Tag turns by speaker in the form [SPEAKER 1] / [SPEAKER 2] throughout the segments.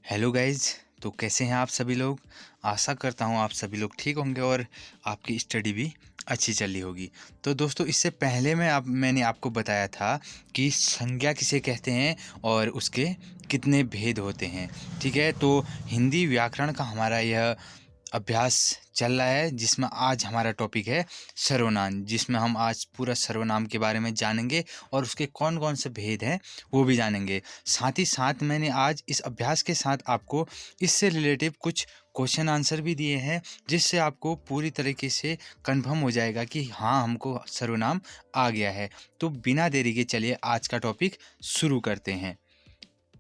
[SPEAKER 1] Hello guys. तो कैसे हैं आप सभी लोग। आशा करता हूँ आप सभी लोग ठीक होंगे और आपकी स्टडी भी अच्छी चली होगी। तो दोस्तों, इससे पहले मैंने आपको बताया था कि संज्ञा किसे कहते हैं और उसके कितने भेद होते हैं। ठीक है, तो हिंदी व्याकरण का हमारा यह अभ्यास चल रहा है, जिसमें आज हमारा टॉपिक है सर्वनाम, जिसमें हम आज पूरा सर्वनाम के बारे में जानेंगे और उसके कौन कौन से भेद हैं वो भी जानेंगे। साथ ही साथ मैंने आज इस अभ्यास के साथ आपको इससे रिलेटिव कुछ क्वेश्चन आंसर भी दिए हैं, जिससे आपको पूरी तरीके से कंफर्म हो जाएगा कि हाँ, हमको सर्वनाम आ गया है। तो बिना देरी के चलिए आज का टॉपिक शुरू करते हैं।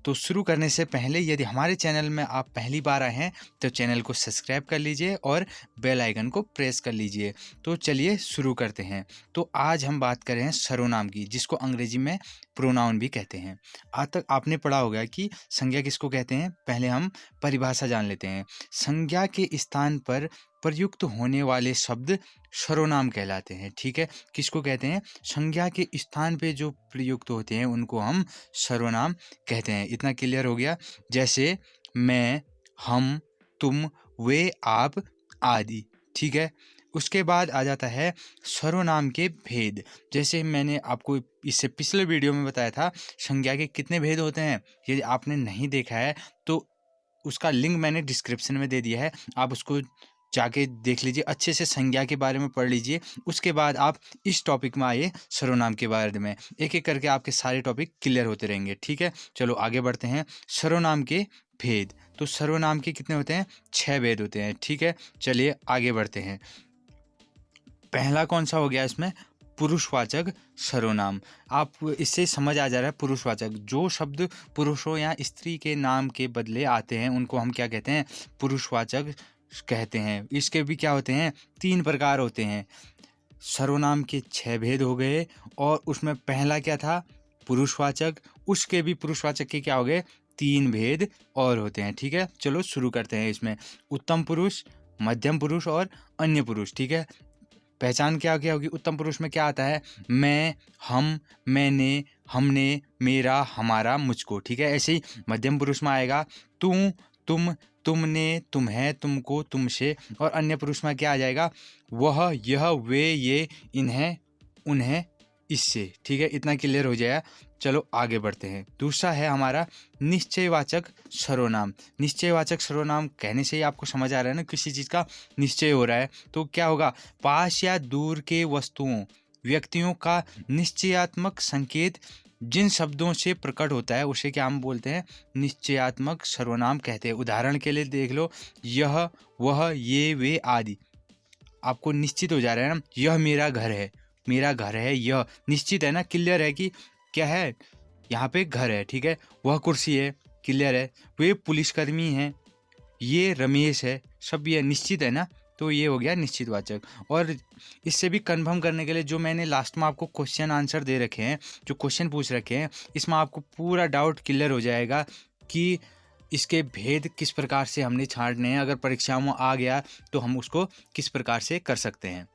[SPEAKER 1] तो शुरू करने से पहले यदि हमारे चैनल में आप पहली बार आए हैं तो चैनल को सब्सक्राइब कर लीजिए और बेल आइकन को प्रेस कर लीजिए। तो चलिए शुरू करते हैं। तो आज हम बात कर रहे हैं सर्वनाम की, जिसको अंग्रेजी में प्रोनाउन भी कहते हैं। आज तक आपने पढ़ा होगा कि संज्ञा किसको कहते हैं। पहले हम परिभाषा जान लेते हैं। संज्ञा के स्थान पर प्रयुक्त होने वाले शब्द सर्वनाम कहलाते हैं। ठीक है, किसको कहते हैं? संज्ञा के स्थान पे जो प्रयुक्त होते हैं उनको हम सर्वनाम कहते हैं। इतना क्लियर हो गया। जैसे मैं, हम, तुम, वे, आप आदि। ठीक है, उसके बाद आ जाता है सर्वनाम के भेद। जैसे मैंने आपको इससे पिछले वीडियो में बताया था संज्ञा के कितने भेद होते हैं। यदि आपने नहीं देखा है तो उसका लिंक मैंने डिस्क्रिप्शन में दे दिया है, आप उसको जाके देख लीजिए, अच्छे से संज्ञा के बारे में पढ़ लीजिए। उसके बाद आप इस टॉपिक में आइए सर्वनाम के बारे में, एक एक करके आपके सारे टॉपिक क्लियर होते रहेंगे। ठीक है, चलो आगे बढ़ते हैं। सर्वनाम के भेद। तो सर्वनाम के कितने होते हैं? 6 भेद होते हैं। ठीक है, चलिए आगे बढ़ते हैं। पहला कौन सा हो गया इसमें? पुरुषवाचक सर्वनाम। आप इससे समझ आ जा रहा है, पुरुषवाचक जो शब्द पुरुषों या स्त्री के नाम के बदले आते हैं उनको हम क्या कहते हैं? पुरुषवाचक कहते हैं। इसके भी क्या होते हैं? 3 प्रकार होते हैं। सर्वनाम के 6 भेद हो गए और उसमें पहला क्या था? पुरुषवाचक। उसके भी पुरुषवाचक के क्या हो गए? 3 भेद और होते हैं। ठीक है, चलो शुरू करते हैं। इसमें उत्तम पुरुष, मध्यम पुरुष और अन्य पुरुष। ठीक है, पहचान क्या क्या होगी? उत्तम पुरुष में क्या आता है? मैं, हम, मैंने, हमने, मेरा, हमारा, मुझको। ठीक है, ऐसे ही मध्यम पुरुष में आएगा तू, तुम, तुमने, तुम्हें, तुमको, तुमसे। और अन्य पुरुष में क्या आ जाएगा? वह, यह, वे, ये, इन्हें, उन्हें, इससे। ठीक है, इतना क्लियर हो जाएगा। चलो आगे बढ़ते हैं। दूसरा है हमारा निश्चयवाचक सर्वनाम। निश्चयवाचक सर्वनाम कहने से ही आपको समझ आ रहा है ना, किसी चीज़ का निश्चय हो रहा है। तो क्या होगा? पास या दूर के वस्तुओं, व्यक्तियों का निश्चयात्मक संकेत जिन शब्दों से प्रकट होता है उसे क्या हम बोलते हैं? निश्चयात्मक सर्वनाम कहते हैं। उदाहरण के लिए देख लो, यह, वह, ये, वे आदि। आपको निश्चित हो जा रहा है ना, यह मेरा घर है, मेरा घर है, यह निश्चित है ना, क्लियर है कि क्या है, यहाँ पे घर है। ठीक है, वह कुर्सी है, क्लियर है, वे पुलिसकर्मी हैं, ये रमेश है, सब ये निश्चित है ना। तो ये हो गया निश्चितवाचक। और इससे भी कंफर्म करने के लिए जो मैंने लास्ट में आपको क्वेश्चन आंसर दे रखे हैं, जो क्वेश्चन पूछ रखे हैं, इसमें आपको पूरा डाउट क्लियर हो जाएगा कि इसके भेद किस प्रकार से हमने छांटने हैं। अगर परीक्षाओं में आ गया तो हम उसको किस प्रकार से कर सकते हैं।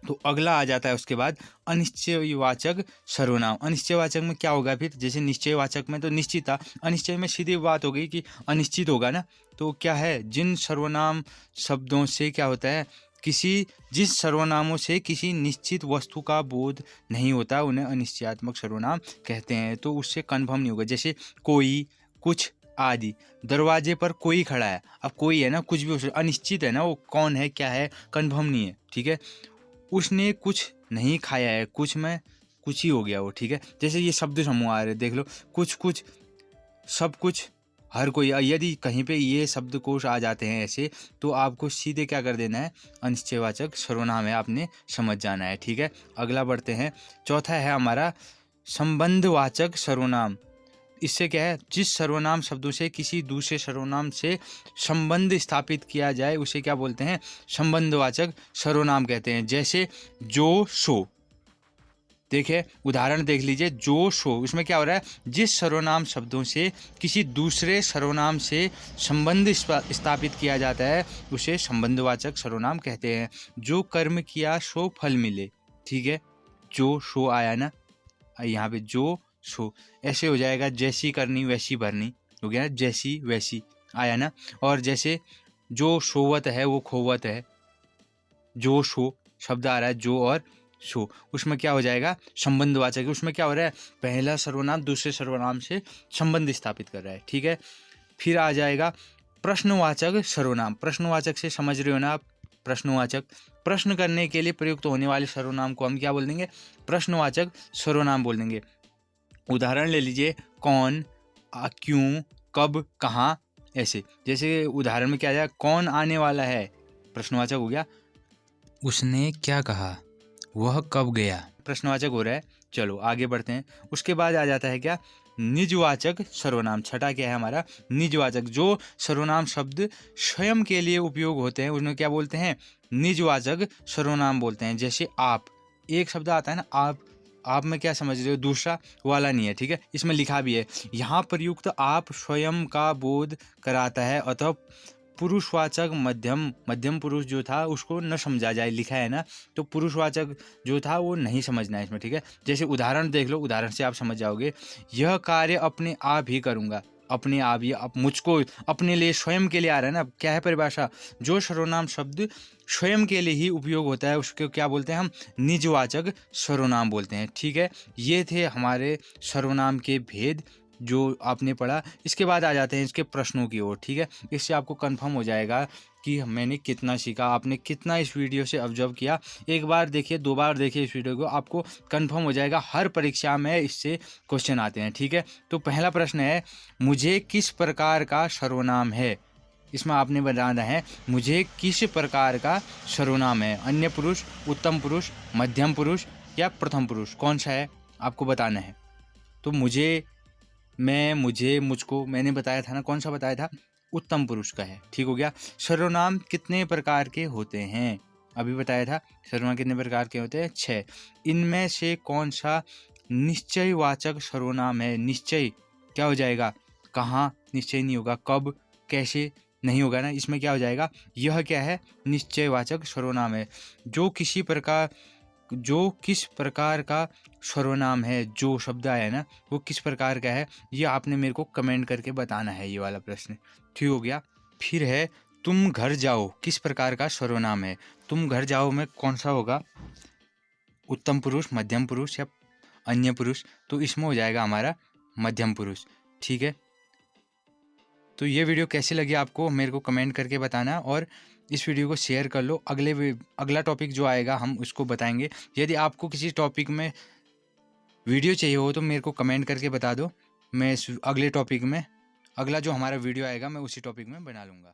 [SPEAKER 1] तो अगला आ जाता है उसके बाद अनिश्चयवाचक सर्वनाम। अनिश्चयवाचक में क्या होगा फिर? जैसे निश्चयवाचक में तो निश्चित था, अनिश्चय में सीधी बात हो गई कि अनिश्चित होगा ना। तो क्या है? जिन सर्वनाम शब्दों से क्या होता है, जिस सर्वनामों से किसी निश्चित वस्तु का बोध नहीं होता उन्हें अनिश्चयात्मक सर्वनाम कहते हैं। तो उससे कन्फर्म नहीं होगा। जैसे कोई, कुछ आदि। दरवाजे पर कोई खड़ा है, अब कोई है ना, कुछ भी हो सकता, अनिश्चित है ना, वो कौन है, क्या है, कन्फर्म नहीं है। ठीक है, उसने कुछ नहीं खाया है, कुछ में कुछ ही हो गया वो। ठीक है, जैसे ये शब्द समूह आ रहे देख लो, कुछ कुछ, सब कुछ, हर कोई। यदि कहीं पे ये शब्दकोश आ जाते हैं ऐसे, तो आपको सीधे क्या कर देना है? अनिश्चयवाचक सर्वनाम है, आपने समझ जाना है। ठीक है, अगला बढ़ते हैं। चौथा है हमारा संबंधवाचक सर्वनाम। इससे क्या है? जिस सर्वनाम शब्दों से किसी दूसरे सर्वनाम से संबंध स्थापित किया जाए उसे क्या बोलते हैं? संबंधवाचक सर्वनाम कहते हैं। जैसे जो, सो। देखिए उदाहरण देख लीजिए, जो, सो, इसमें क्या हो रहा है? जिस सर्वनाम शब्दों से किसी दूसरे सर्वनाम से संबंध स्थापित किया जाता है उसे संबंधवाचक सर्वनाम कहते हैं। जो कर्म किया सो फल मिले। ठीक है, जो, सो आया ना, यहाँ पे जो, सो, ऐसे हो जाएगा, जैसी करनी वैसी भरनी। हो गया जैसी वैसी, आया ना। और जैसे जो सोवत है वो खोवत है, जो शो शब्द आ रहा है, जो और शो, उसमें क्या हो जाएगा, संबंधवाचक है। उसमें क्या हो रहा है, पहला सर्वनाम दूसरे सर्वनाम से संबंध स्थापित कर रहा है, ठीक है। फिर आ जाएगा प्रश्नवाचक सर्वनाम। प्रश्नवाचक से समझ रहे हो ना आप, प्रश्नवाचक, प्रश्न करने के लिए प्रयुक्त होने वाले सर्वनाम को हम क्या बोल देंगे, प्रश्नवाचक सर्वनाम बोल देंगे। उदाहरण ले लीजिए, कौन, क्यों, कब, कहाँ, ऐसे। जैसे उदाहरण में क्या आया, कौन आने वाला है, प्रश्नवाचक हो गया। उसने क्या कहा, वह कब गया, प्रश्नवाचक हो रहा है। चलो आगे बढ़ते हैं। उसके बाद आ जाता है क्या, निजवाचक सर्वनाम। छठा क्या है हमारा, निजवाचक। जो सर्वनाम शब्द स्वयं के लिए उपयोग होते हैं उन्हें क्या बोलते हैं, निजवाचक सर्वनाम बोलते हैं। जैसे आप, एक शब्द आता है ना आप में क्या समझ रहे हो, दूसरा वाला नहीं है, ठीक है, इसमें लिखा भी है। यहाँ प्रयुक्त आप स्वयं का बोध कराता है, अतः पुरुषवाचक मध्यम पुरुष जो था उसको न समझा जाए, लिखा है ना, तो पुरुषवाचक जो था वो नहीं समझना है इसमें, ठीक है। जैसे उदाहरण देख लो, उदाहरण से आप समझ जाओगे। यह कार्य अपने आप ही करूँगा, अपने आप, ये अब मुझको, अपने लिए, स्वयं के लिए आ रहा है ना, क्या है परिभाषा, जो सर्वनाम शब्द स्वयं के लिए ही उपयोग होता है उसको क्या बोलते हैं हम, निजवाचक सर्वनाम बोलते हैं, ठीक है। ये थे हमारे सर्वनाम के भेद जो आपने पढ़ा। इसके बाद आ जाते हैं इसके प्रश्नों की ओर, ठीक है। इससे आपको कंफर्म हो जाएगा कि मैंने कितना सीखा, आपने कितना इस वीडियो से ऑब्जर्व किया। एक बार देखिए, दो बार देखिए इस वीडियो को, आपको कंफर्म हो जाएगा। हर परीक्षा में इससे क्वेश्चन आते हैं, ठीक है। तो पहला प्रश्न है, मुझे किस प्रकार का सर्वनाम है। इसमें आपने बताना है मुझे किस प्रकार का सर्वनाम है, अन्य पुरुष, उत्तम पुरुष, मध्यम पुरुष या प्रथम पुरुष, कौन सा है आपको बताना है। तो मुझे, मैं, मुझे, मुझको, मैंने बताया था ना, कौन सा बताया था, उत्तम पुरुष का है, ठीक हो गया। सर्वनाम कितने प्रकार के होते हैं, अभी बताया था, सर्वनाम कितने प्रकार के होते हैं, 6। इनमें से कौन सा निश्चयवाचक सर्वनाम है। निश्चय क्या हो जाएगा, कहाँ निश्चय नहीं होगा, कब, कैसे नहीं होगा ना, इसमें क्या हो जाएगा, यह क्या है, निश्चयवाचक सर्वनाम है। जो किस प्रकार का सर्वनाम है, जो शब्द आया ना वो किस प्रकार का है, ये आपने मेरे को कमेंट करके बताना है, ये वाला प्रश्न, ठीक हो गया। फिर है, तुम घर जाओ किस प्रकार का सर्वनाम है। तुम घर जाओ में कौन सा होगा, उत्तम पुरुष, मध्यम पुरुष या अन्य पुरुष, तो इसमें हो जाएगा हमारा मध्यम पुरुष, ठीक है। तो ये वीडियो कैसी लगी आपको मेरे को कमेंट करके बताना, और इस वीडियो को शेयर कर लो। अगला टॉपिक जो आएगा हम उसको बताएंगे। यदि आपको किसी टॉपिक में वीडियो चाहिए हो तो मेरे को कमेंट करके बता दो, मैं इस अगले टॉपिक में, अगला जो हमारा वीडियो आएगा मैं उसी टॉपिक में बना लूँगा।